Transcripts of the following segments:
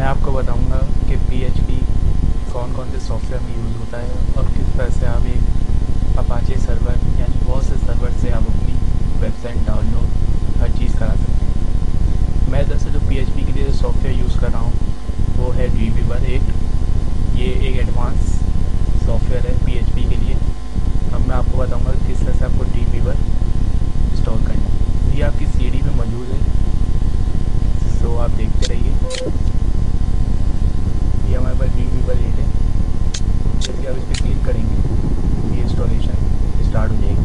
मैं आपको बताऊंगा कि PHP कौन कौन से सॉफ्टवेयर में यूज़ होता है और किस तरह से आप एक अपाचे सर्वर यानी बहुत से सर्वर से आप अपनी वेबसाइट डाउनलोड हर चीज़ करा सकते हैं। मैं दरअसल जो PHP के लिए जो सॉफ्टवेयर यूज़ कर रहा हूँ वो है ड्रीमवीवर 8। ये एक एडवांस सॉफ्टवेयर है PHP के लिए। अब मैं आपको बताऊंगा कि किस तरह से आपको ड्रीमवीवर इंस्टॉल करना है। ये आपकी CD में मौजूद है, सो आप देखते रहिए। ये हमारे पास ड्रीमवीवर 8 है। जैसे आप इस पर क्लिक करेंगे ये इंस्टॉलेशन स्टार्ट हो जाएगी।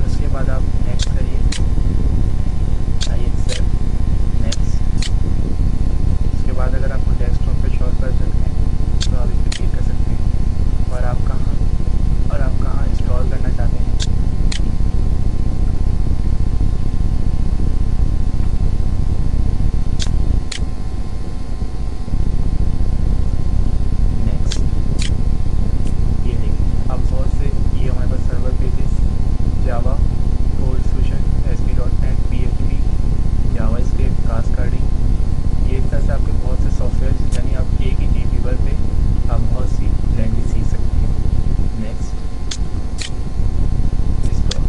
उसके बाद आप नेक्स्ट करिए, आई एक्सेप्ट नेक्स्ट। उसके बाद अगर आपको डेस्कटॉप पे शॉर्ट कर सकते हैं तो आप इस पर क्लिक कर सकते हैं और आप कहाँ इंस्टॉल करना चाहते हैं। नेक्स्ट ये देखिए अब बहुत से ये हमारे पास server pages Java, ColdFusion, ASP.NET, PHP, JavaScript, cascading, ये इस तरह से आपके बहुत से सॉफ्टवेयर यानी आप एक ही ड्रीमवीवर पे आप बहुत सी लैंग्वेज सीख सकते हैं। Next install.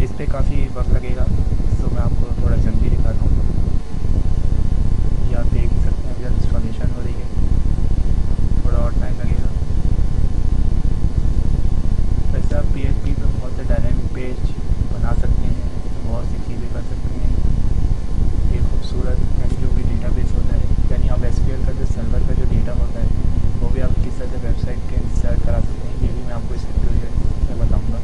इस पर काफ़ी वक्त लगेगा, तो मैं आपको थोड़ा जल्दी दिखाता हूँ। ये आप देख सकते हैं अभी इंस्टॉलेशन हो रही है, थोड़ा और टाइम लगेगा। वैसे आप PHP पे बहुत से डायनामिक पेज बना सकते हैं, बहुत सी चीज़ें कर सकते हैं। ये खूबसूरत यानी जो भी डेटाबेस होता है यानी आप SQL का जो सर्वर का जो डेटा होता है वो भी आप किस तरह से वेबसाइट के इंसर्ट करा सकते हैं, ये भी मैं आपको इस ट्यूटोरियल में बताऊँगा।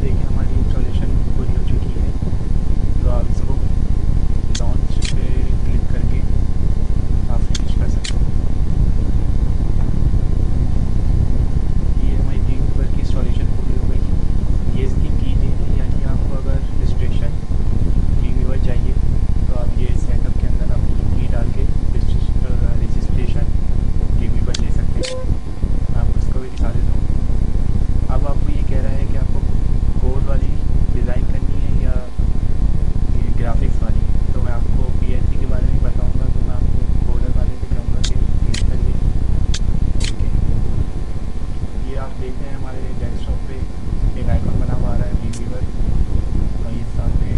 देखिए हमारी इंस्टॉलेशन पूरी हो चुकी है, तो आप इसको लॉन्च पे क्लिक करके आप फिनिश कर सकते हैं। ये हमारी ड्रीमवीवर की इंस्टॉलेशन पूरी हो गई। ये इसकी की है यानी आपको अगर रिस्ट्रिक्शन ड्रीमवीवर चाहिए तो आप ये सेटअप के अंदर अपनी की डाल के रजिस्ट्रेशन ड्रीमवीवर ले सकते हैं। मैं आपको इसको भी दिखा देता हूँ। अब आपको ये कह रहा है कि आपको कोड वाली डिज़ाइन करनी है या ये ग्राफिक्स वाली, तो मैं आपको PHP के बारे में बताऊंगा, तो मैं आपको कोड वाले पे कहूँगा कि क्लिक करिए। ओके, ये आप देख रहे हैं हमारे डेस्कटॉप पे एक आइकॉन बना हुआ आ रहा है ड्रीमवीवर, और ये सामने